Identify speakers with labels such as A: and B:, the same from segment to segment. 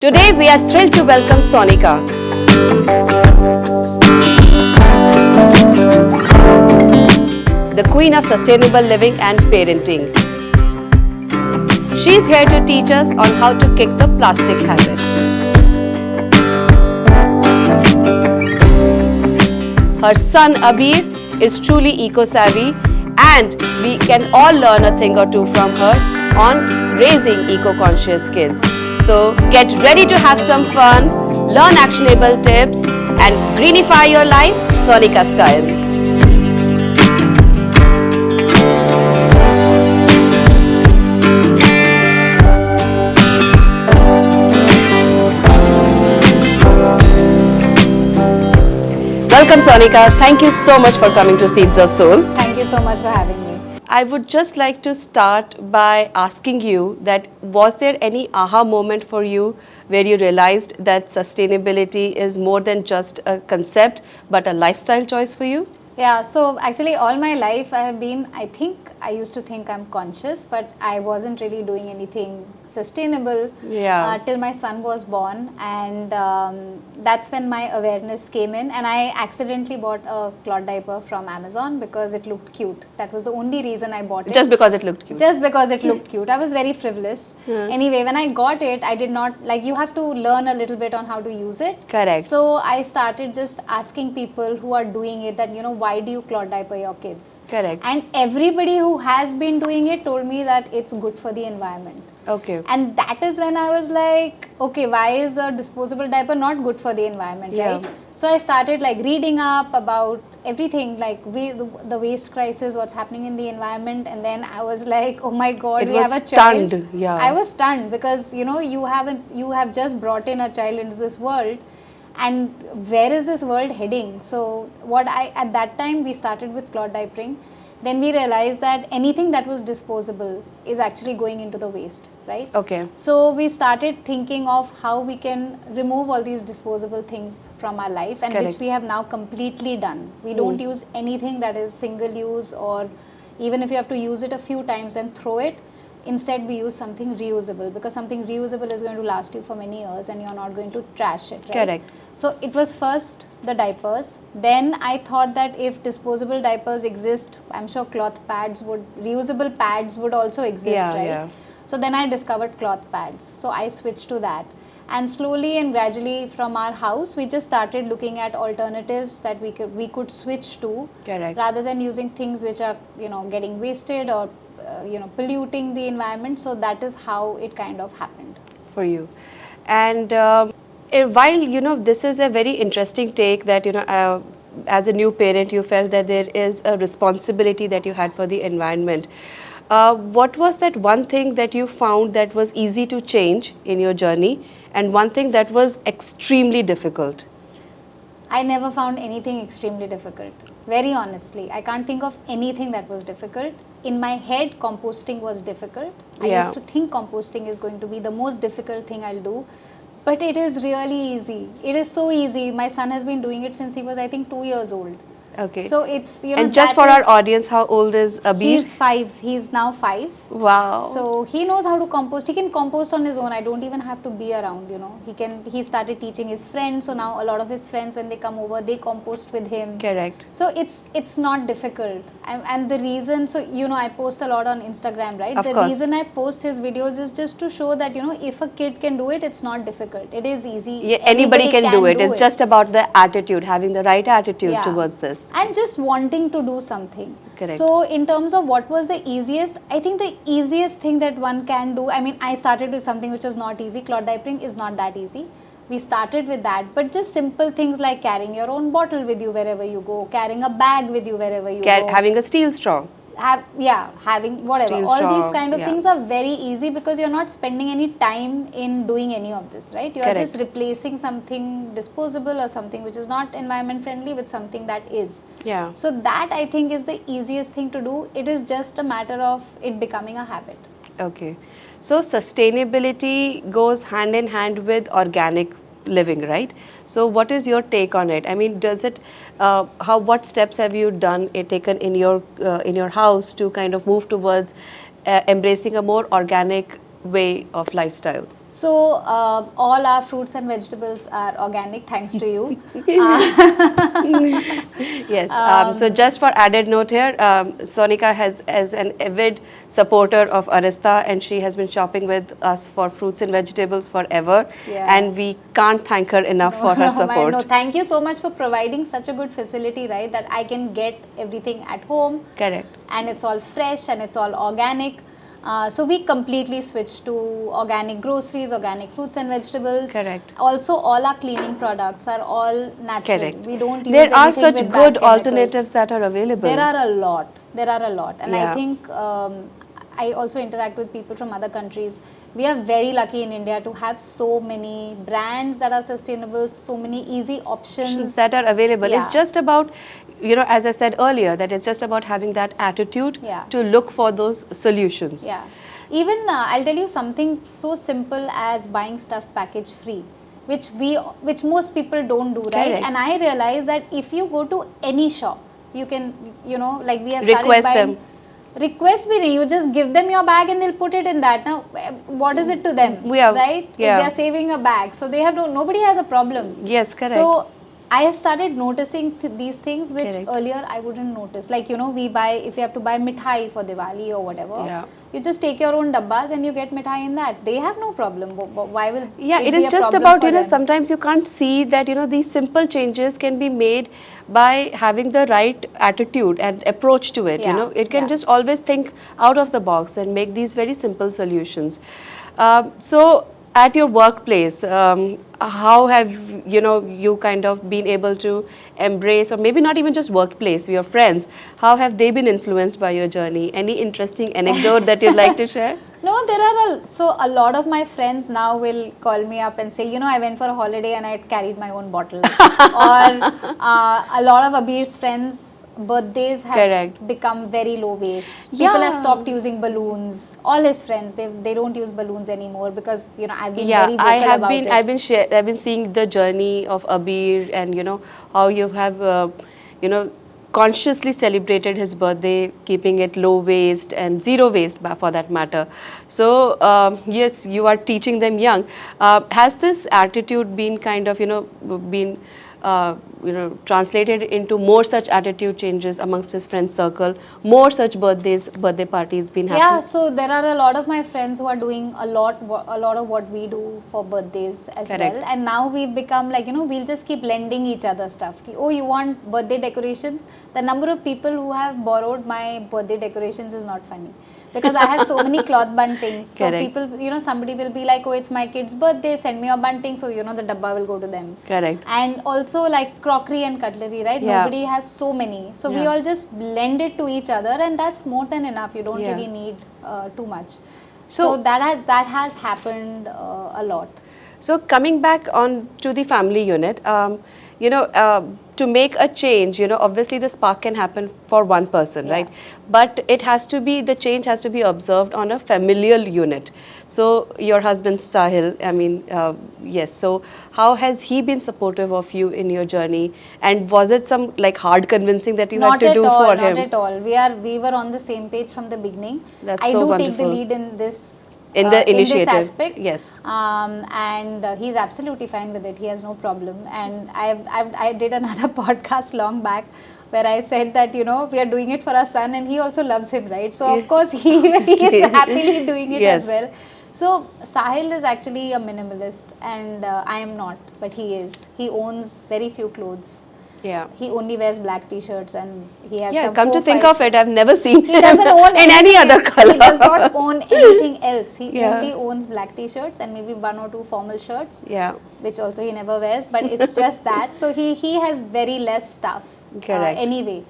A: Today we are thrilled to welcome Sonika. The queen of sustainable living and parenting. She is here to teach us on how to kick the plastic habit. Her son Abir is truly eco-savvy and we can all learn a thing or two from her on raising eco-conscious kids. So get ready to have some fun, learn actionable tips and greenify your life Sonika style. Welcome Sonika, thank you so much for coming to Seeds of Soul.
B: Thank you so much for having me.
A: I would just like to start by asking you that was there any aha moment for you where you realized that sustainability is more than just a concept but a lifestyle choice for you?
B: Yeah, so actually all my life I have been, I used to think I'm conscious, but I wasn't really doing anything sustainable till my son was born, and that's when my awareness came in, and I accidentally bought a cloth diaper from Amazon because it looked cute. That was the only reason I bought it.
A: Just because it looked cute?
B: Just because it looked cute. I was very frivolous. Anyway, when I got it, I did not, you have to learn a little bit on how to use it.
A: Correct.
B: So I started just asking people who are doing it that, why do you cloth diaper your kids?
A: Correct.
B: And everybody who has been doing it told me that it's good for the environment.
A: Okay.
B: And that is when I was like, okay, why is a disposable diaper not good for the environment, right? So I started reading up about everything, the waste crisis, what's happening in the environment, and then I was like, oh my God, we have a child.
A: Yeah.
B: I was stunned because you have just brought in a child into this world, and where is this world heading? So at that time we started with cloth diapering. Then we realized that anything that was disposable is actually going into the waste, right?
A: Okay.
B: So we started thinking of how we can remove all these disposable things from our life, and which we have now completely done. We don't use anything that is single use, or even if you have to use it a few times and throw it, instead we use something reusable, because something reusable is going to last you for many years and you're not going to trash it, right?
A: Correct.
B: So it was first the diapers. Then I thought that if disposable diapers exist, I'm sure reusable pads would also exist, right?
A: Yeah.
B: So then I discovered cloth pads. So I switched to that. And slowly and gradually from our house, we just started looking at alternatives that we could switch to.
A: Correct.
B: Rather than using things which are, getting wasted or, polluting the environment. So that is how it kind of happened.
A: For you. And while this is a very interesting take that as a new parent you felt that there is a responsibility that you had for the environment. What was that one thing that you found that was easy to change in your journey, and one thing that was extremely difficult?
B: I never found anything extremely difficult. Very honestly, I can't think of anything that was difficult. In my head, composting was difficult. I used to think composting is going to be the most difficult thing I'll do. But it is really easy. It is so easy. My son has been doing it since he was, I think, 2 years old.
A: Okay.
B: So it's,
A: and just for our audience, how old is Abir?
B: He's 5. He's now 5.
A: Wow.
B: So he knows how to compost. He can compost on his own. I don't even have to be around, He started teaching his friends. So now a lot of his friends, when they come over, they compost with him.
A: Correct.
B: So it's not difficult. And the reason, I post a lot on Instagram, right?
A: Of course.
B: Reason I post his videos is just to show that, if a kid can do it, it's not difficult. It is easy.
A: Yeah, anybody can do it. It's just about the attitude, having the right attitude towards this.
B: And just wanting to do something.
A: Correct.
B: So in terms of what was the easiest, I think the easiest thing that one can do, I started with something which was not easy. Cloth diapering is not that easy. We started with that, but just simple things like carrying your own bottle with you wherever you go, carrying a bag with you wherever you go.
A: Having a steel straw.
B: Having whatever.
A: Steel
B: all
A: straw,
B: these kind of things are very easy because you're not spending any time in doing any of this, right? You're just replacing something disposable or something which is not environment friendly with something that is.
A: Yeah.
B: So that I think is the easiest thing to do. It is just a matter of it becoming a habit.
A: Okay. So sustainability goes hand in hand with organic living, right? So what is your take on it? Does it what steps have you taken in your house to kind of move towards embracing a more organic way of lifestyle?
B: So all our fruits and vegetables are organic, thanks to you.
A: Yes. So just for added note here, Sonika is an avid supporter of Arista, and she has been shopping with us for fruits and vegetables forever.
B: Yeah.
A: And we can't thank her enough for her support.
B: No, thank you so much for providing such a good facility, right? That I can get everything at home.
A: Correct.
B: And it's all fresh and it's all organic. So we completely switched to organic groceries, organic fruits and vegetables.
A: Correct.
B: Also, all our cleaning products are all natural.
A: Correct.
B: We don't use
A: There are
B: anything
A: such
B: with
A: good
B: bad chemicals.
A: alternatives that are available.
B: There are a lot. And
A: Yeah.
B: I think I also interact with people from other countries. We are very lucky in India to have so many brands that are sustainable, so many easy options
A: that are available.
B: Yeah.
A: It's just about, as I said earlier, that it's just about having that attitude
B: Yeah.
A: to look for those solutions.
B: Yeah. Even I'll tell you something so simple as buying stuff package free, which most people don't do, right?
A: Correct.
B: And I realize that if you go to any shop, you can, like we have started
A: Request
B: buying,
A: them.
B: Request me, you just give them your bag and they'll put it in that. Now, what is it to them, right?
A: Yeah.
B: If they're saving a bag, so they have nobody has a problem.
A: Yes, correct.
B: So I have started noticing these things which
A: Correct.
B: earlier I wouldn't notice. Like, we buy, if you have to buy mithai for Diwali or whatever,
A: Yeah.
B: you just take your own dabbas and you get mithai in that. They have no problem. Why will
A: Yeah, it
B: be
A: is
B: a
A: just
B: problem
A: about,
B: for them?
A: sometimes you can't see that, these simple changes can be made by having the right attitude and approach to it.
B: Yeah,
A: it can
B: yeah.
A: just always think out of the box and make these very simple solutions. So at your workplace, how have you kind of been able to embrace, or maybe not even just workplace, your friends, how have they been influenced by your journey? Any interesting anecdote that you'd like to share?
B: No, there are a lot of my friends now will call me up and say, I went for a holiday and I carried my own bottle. Or a lot of Abir's friends' birthdays have
A: Correct.
B: become very low waste.
A: Yeah.
B: People have stopped using balloons. All his friends, they don't use balloons anymore because I've been very vocal about it.
A: I've been seeing the journey of Abir, and how you have consciously celebrated his birthday, keeping it low waste and zero waste for that matter. So yes, you are teaching them young. Has this attitude been kind of been translated into more such attitude changes amongst his friend circle, more such birthday parties been happening?
B: Yeah, so there are a lot of my friends who are doing a lot of what we do for birthdays as
A: Correct.
B: well. And now we've become like, we'll just keep lending each other stuff. Oh, you want birthday decorations? The number of people who have borrowed my birthday decorations is not funny. Because I have so many cloth buntings. So
A: Correct.
B: people, somebody will be like, oh, it's my kid's birthday, send me your bunting. So, the dabba will go to them.
A: Correct.
B: And also like crockery and cutlery, right?
A: Yeah.
B: Nobody has so many. So we
A: Yeah.
B: all just lend it to each other, and that's more than enough. You don't
A: Yeah.
B: really need too much.
A: So-
B: So that has happened a lot.
A: So coming back on to the family unit, to make a change, obviously the spark can happen for one person,
B: Yeah.
A: right? But the change has to be observed on a familial unit. So your husband Sahil, yes. So how has he been supportive of you in your journey? And was it some like hard convincing that you had to do for him?
B: Not at all. We were on the same page from the beginning.
A: That's
B: I
A: so
B: do
A: wonderful.
B: take the lead in this.
A: In the initiative,
B: in this aspect,
A: yes.
B: And he's absolutely fine with it. He has no problem. And I did another podcast long back where I said that we are doing it for our son, and he also loves him, right? So of course he is happily doing it
A: Yes.
B: as well. So Sahil is actually a minimalist, and I am not, but he is. He owns very few clothes.
A: Yeah.
B: He only wears black t-shirts, and he has
A: Yeah,
B: some
A: come to
B: 4,
A: think
B: 5
A: of it, I've never seen
B: he
A: him
B: doesn't own
A: in any
B: anything.
A: other color.
B: He does not own anything else. He
A: Yeah.
B: only owns black t-shirts and maybe 1 or 2 formal shirts,
A: Yeah,
B: which also he never wears, but it's just that. So he has very less stuff
A: Correct.
B: anyway.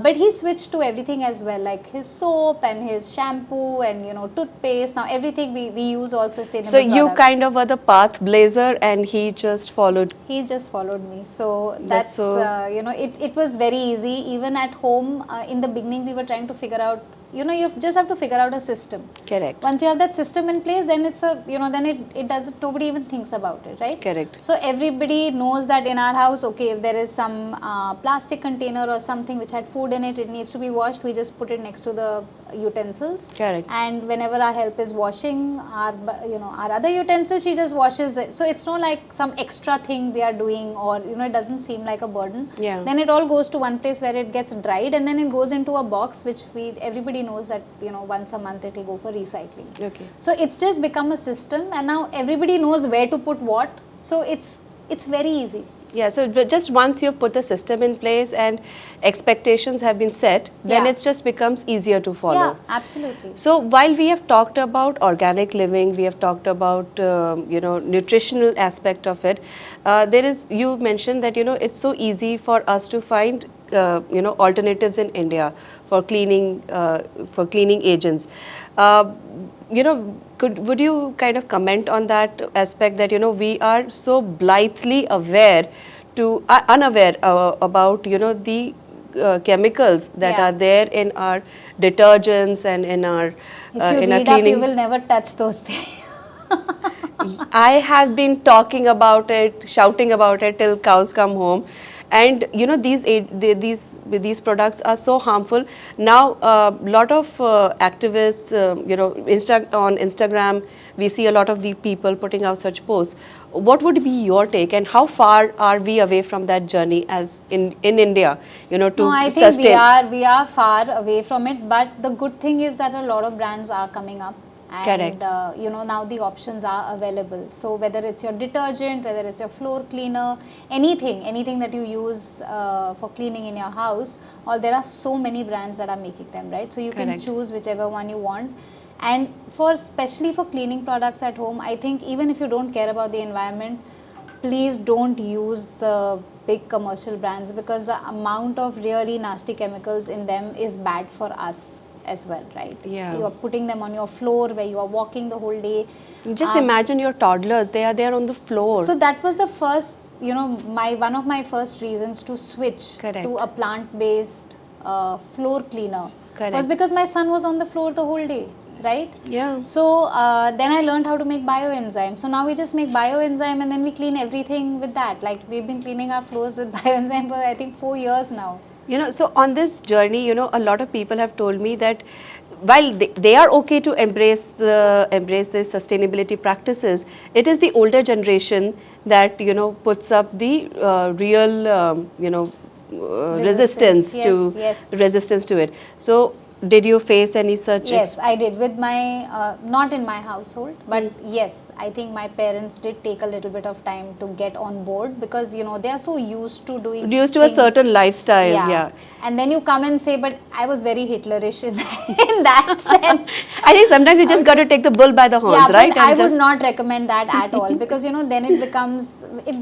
B: But he switched to everything as well, like his soap and his shampoo and toothpaste. Now everything we use all sustainable
A: so you
B: products.
A: kind of were the path blazer and he just followed.
B: He just followed me. So
A: That's
B: that's,
A: so-
B: it was very easy. Even at home, in the beginning, we were trying to figure out, you just have to figure out a system.
A: Correct.
B: Once you have that system in place, then it's then it doesn't, nobody even thinks about it, right?
A: Correct.
B: So everybody knows that in our house, okay, if there is some plastic container or something which had food in it, it needs to be washed, we just put it next to the, utensils.
A: Correct.
B: And whenever our help is washing our other utensils, she just washes it. So it's not like some extra thing we are doing, or it doesn't seem like a burden.
A: Yeah.
B: Then it all goes to one place where it gets dried, and then it goes into a box, which everybody knows that once a month it will go for recycling.
A: Okay.
B: So it's just become a system, and now everybody knows where to put what. So it's very easy.
A: Yeah, so just once you've put the system in place and expectations have been set, then it just becomes easier to follow.
B: Yeah, absolutely.
A: So while we have talked about organic living, we have talked about nutritional aspect of it. You mentioned that it's so easy for us to find alternatives in India for cleaning agents. Would you kind of comment on that aspect that we are so blithely unaware about the chemicals that are there in our detergents and in our
B: if you
A: in
B: read
A: our cleaning.
B: Up, you will never touch those things.
A: I have been talking about it, shouting about it till cows come home, and these products are so harmful. Now, a lot of activists, on Instagram, we see a lot of the people putting out such posts. What would be your take, and how far are we away from that journey as in India? To
B: no, I think
A: sustain.
B: we are far away from it. But the good thing is that a lot of brands are coming up. And now the options are available. So whether it's your detergent, whether it's your floor cleaner, anything that you use for cleaning in your house, or there are so many brands that are making them, right? So you can choose whichever one you want. And especially for cleaning products at home, I think even if you don't care about the environment, please don't use the big commercial brands, because the amount of really nasty chemicals in them is bad for us as well, right?
A: Yeah.
B: You are putting them on your floor where you are walking the whole day.
A: Just imagine your toddlers, they are there on the floor.
B: So that was the first, one of my first reasons to switch to a plant-based floor cleaner. Was because my son was on the floor the whole day, right?
A: Yeah.
B: So then I learned how to make bioenzyme. So now we just make bioenzyme and then we clean everything with that. Like we've been cleaning our floors with bioenzyme for I think 4 years now.
A: So on this journey, a lot of people have told me that while they are okay to embrace the sustainability practices, it is the older generation that puts up the real resistance to it. So did you face any such?
B: Yes, I did with my not in my household, but yes, I think my parents did take a little bit of time to get on board, because they are so used to doing
A: used to a certain lifestyle. Yeah.
B: And then you come and say, but I was very Hitlerish in that sense.
A: I think sometimes you just got to take the bull by the horns, right?
B: But I would not recommend that at all, because then it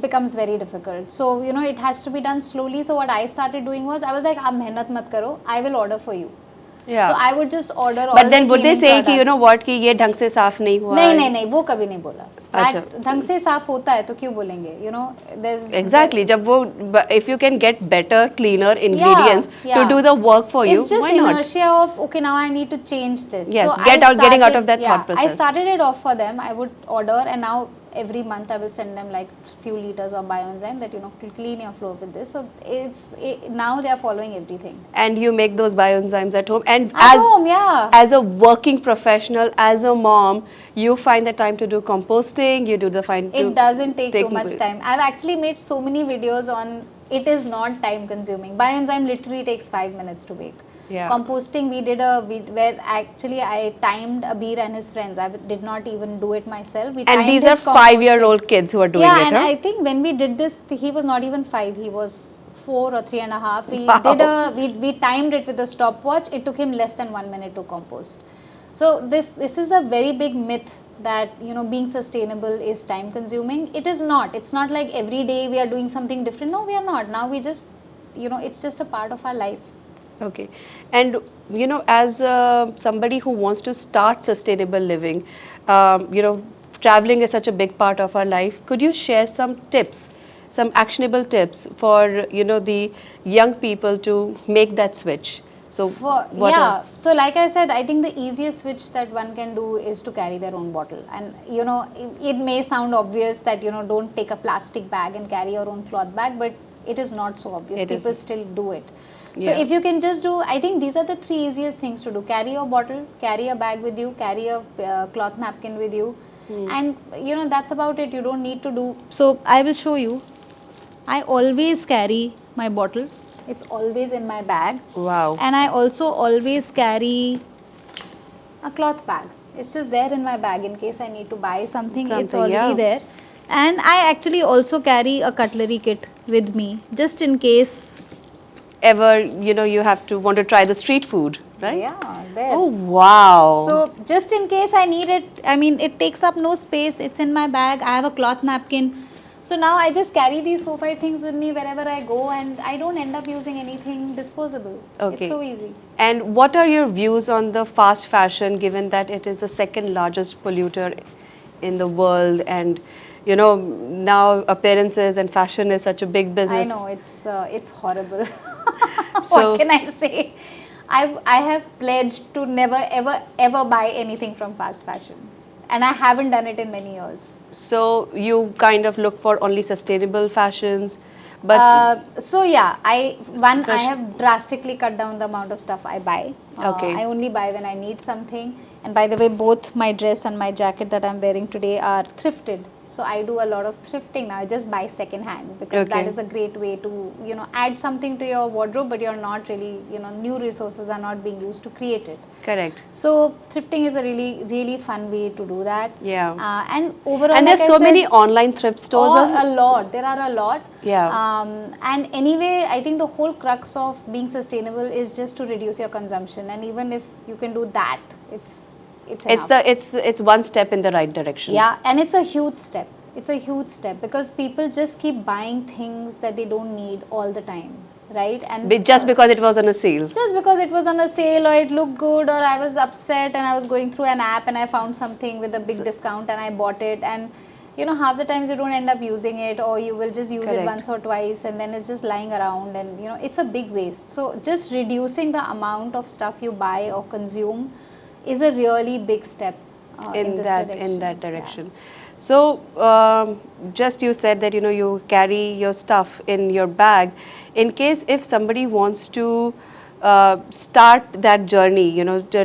B: becomes very difficult. So it has to be done slowly. So what I started doing was, I was like, "Aap mehnat mat karo, I will order for you."
A: Yeah.
B: So I would just order all.
A: But then would they say कि कि ये ढंग से साफ नहीं हुआ?
B: नहीं वो कभी नहीं बोला. ढंग से साफ होता है तो क्यों बोलेंगे? There's
A: exactly. If you can get better, cleaner ingredients to do the work for you,
B: it's just
A: why not?
B: inertia of okay, now I need to change this.
A: Yes,
B: so
A: getting out of that thought process.
B: I started it off for them. I would order, and now every month I will send them like few liters of bioenzyme that to clean your floor with this. So now they are following everything. And
A: you make those bioenzymes at home, and
B: as
A: a working professional, as a mom, you find the time to do composting. You do the
B: It doesn't take too much time. I've actually made so many videos on it. Is not time consuming. Bioenzyme literally takes 5 minutes to make.
A: Yeah.
B: Composting, we did where actually I timed Abir and his friends. I did not even do it myself.
A: And these are 5-year-old kids who are doing it.
B: Yeah, and I think when we did this, he was not even 5. He was 4 or 3.5. We timed it with a stopwatch. It took him less than 1 minute to compost. So this is a very big myth that being sustainable is time consuming. It is not. It's not like every day we are doing something different. No, we are not. Now we just it's just a part of our life.
A: Okay. And as somebody who wants to start sustainable living, traveling is such a big part of our life. Could you share some tips, some actionable tips for the young people to make that switch? So
B: so like I said, I think the easiest switch that one can do is to carry their own bottle. And it may sound obvious that don't take a plastic bag and carry your own cloth bag, but it is not so obvious. People still do it. So if you can just do, I think these are the 3 easiest things to do. Carry your bottle, carry a bag with you, carry a cloth napkin with you, and that's about it. You don't need to do. So I will show you. I always carry my bottle. It's always in my bag.
A: Wow.
B: And I also always carry a cloth bag. It's just there in my bag in case I need to buy something. It's already there. And I actually also carry a cutlery kit with me, just in case
A: ever you have to want to try the street food, right?
B: Yeah, there.
A: Oh wow.
B: So just in case I need it, I mean, it takes up no space. It's in my bag. I have a cloth napkin. So now I just carry these 4-5 things with me wherever I go, and I don't end up using anything disposable.
A: Okay.
B: It's so easy.
A: And what are your views on the fast fashion, given that it is the second largest polluter in the world, and now appearances and fashion is such a big business?
B: I know, it's horrible. What can I say? I have pledged to never ever buy anything from fast fashion, and I haven't done it in many years.
A: So you kind of look for only sustainable fashions, but
B: so yeah, I have drastically cut down the amount of stuff I buy.
A: Okay.
B: I only buy when I need something. And by the way, both my dress and my jacket that I'm wearing today are thrifted. So I do a lot of thrifting now. I just buy second hand because that is a great way to, add something to your wardrobe, but you're not really, new resources are not being used to create it.
A: Correct.
B: So thrifting is a really, really fun way to do that.
A: Yeah.
B: And overall,
A: and there's so many online thrift stores.
B: A lot. There are a lot.
A: Yeah.
B: And anyway, I think the whole crux of being sustainable is just to reduce your consumption. And even if you can do that, it's
A: one step in the right direction.
B: Yeah, and it's a huge step. It's a huge step because people just keep buying things that they don't need all the time, right? And
A: just because it was on a sale.
B: Just because it was on a sale, or it looked good, or I was upset and I was going through an app and I found something with a big discount and I bought it, and half the times you don't end up using it, or you will just use it once or twice and then it's just lying around, and it's a big waste. So just reducing the amount of stuff you buy or consume is a really big step in that direction.
A: Yeah. So just you said that you carry your stuff in your bag in case if somebody wants to start that journey,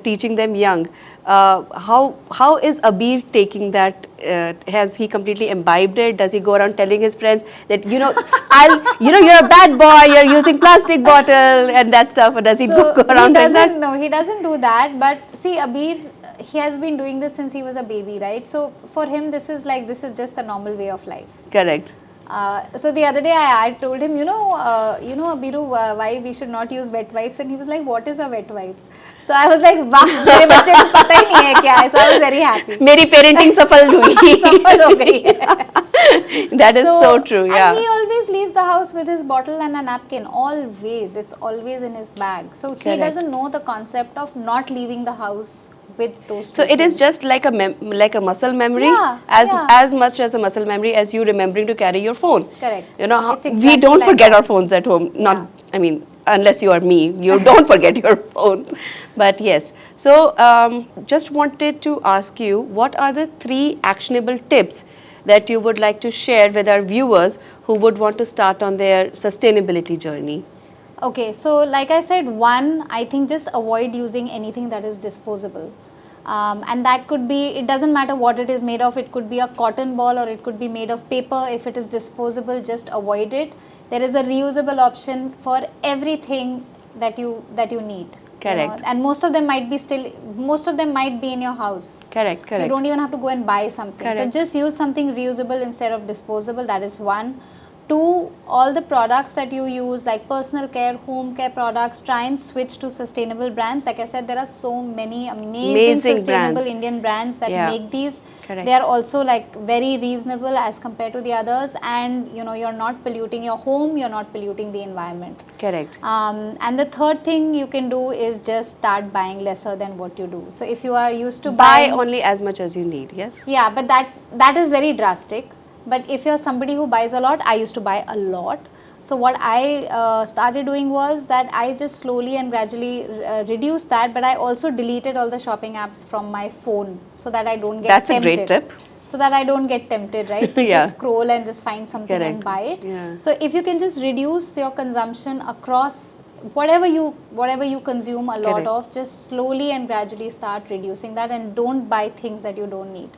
A: teaching them young. How is Abir taking that? Has he completely imbibed it? Does he go around telling his friends that you're a bad boy, you're using plastic bottle and that stuff? Or does he go around like that?
B: No, he doesn't do that. But see, Abir, he has been doing this since he was a baby, right? So for him, this is just the normal way of life.
A: Correct.
B: So the other day I told him, Abiru, why we should not use wet wipes, and he was like, what is a wet wipe? So I was like, wow, मेरे बच्चे को पता ही नहीं है क्या है. So I was very happy.
A: मेरी parenting सफल हुई.
B: सफल हो गई.
A: That is so true. Yeah.
B: And he always leaves the house with his bottle and a napkin. Always, it's always in his bag. So he doesn't know the concept of not leaving the house with those.
A: So it is just like a muscle memory, as much as a muscle memory as you remembering to carry your phone.
B: Correct.
A: We don't forget our phones at home. I mean, unless you are me, you don't forget your phone. But yes. So just wanted to ask you, what are the 3 actionable tips that you would like to share with our viewers who would want to start on their sustainability journey?
B: Okay, so like I said, one, I think just avoid using anything that is disposable. And that could be, it doesn't matter what it is made of, it could be a cotton ball or it could be made of paper. If it is disposable, just avoid it. There is a reusable option for everything that you need.
A: Correct.
B: And most of them might be in your house.
A: Correct.
B: You don't even have to go and buy something.
A: Correct.
B: So just use something reusable instead of disposable. That is one. 2, all the products that you use, like personal care, home care products, try and switch to sustainable brands. Like I said, there are so many amazing sustainable brands. Indian brands that make these.
A: Correct.
B: They are also like very reasonable as compared to the others, and you're not polluting your home, you're not polluting the environment.
A: Correct.
B: And the third thing you can do is just start buying lesser than what you do. So if you are used to
A: buy only as much as you need, yes?
B: Yeah, but that is very drastic. But if you're somebody who buys a lot, I used to buy a lot. So what I started doing was that I just slowly and gradually reduced that, but I also deleted all the shopping apps from my phone so that I don't get tempted.
A: That's a great tip.
B: So that I don't get tempted, right? Just scroll and just find something and buy it.
A: Yeah.
B: So if you can just reduce your consumption across whatever you consume a lot
A: Correct.
B: of, just slowly and gradually start reducing that, and don't buy things that you don't need.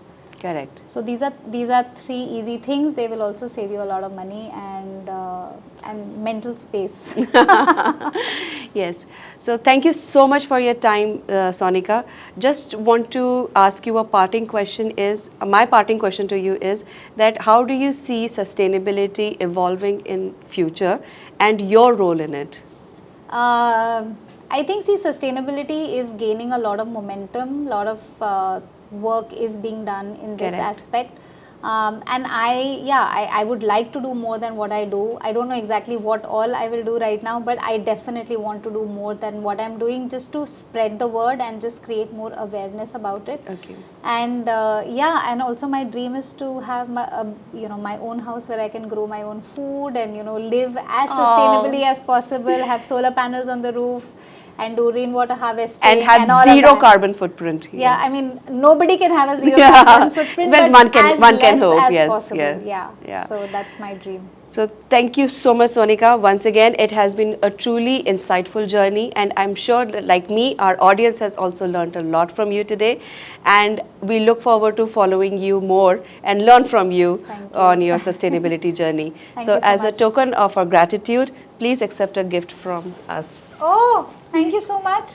A: Correct.
B: So these are three easy things. They will also save you a lot of money and mental space.
A: Yes. So thank you so much for your time, Sonika. Just want to ask you a parting question is, my parting question to you is that how do you see sustainability evolving in future and your role in it?
B: I think, see, sustainability is gaining a lot of momentum. A lot of work is being done in this
A: Correct.
B: aspect. And I would like to do more than what I do. I don't know exactly what all I will do right now, but I definitely want to do more than what I'm doing, just to spread the word and just create more awareness about it.
A: Okay.
B: And and also my dream is to have my own house where I can grow my own food and live as sustainably as possible, have solar panels on the roof, and do rainwater harvesting
A: And have
B: all of
A: zero
B: that.
A: carbon footprint here.
B: Yeah, I mean, nobody can have a zero
A: Yeah.
B: carbon footprint,
A: Well,
B: but
A: one
B: as
A: can
B: less
A: hope,
B: as
A: yes,
B: possible.
A: yeah, yeah.
B: So that's my dream.
A: So thank you so much, Sonika. Once again, it has been a truly insightful journey, and I'm sure that, like me, our audience has also learned a lot from you today, and we look forward to following you more and learn from you
B: Thank you.
A: on your sustainability journey.
B: Thank
A: So
B: you so
A: as a
B: much.
A: token of our gratitude, please accept a gift from us.
B: Oh, thank you so much.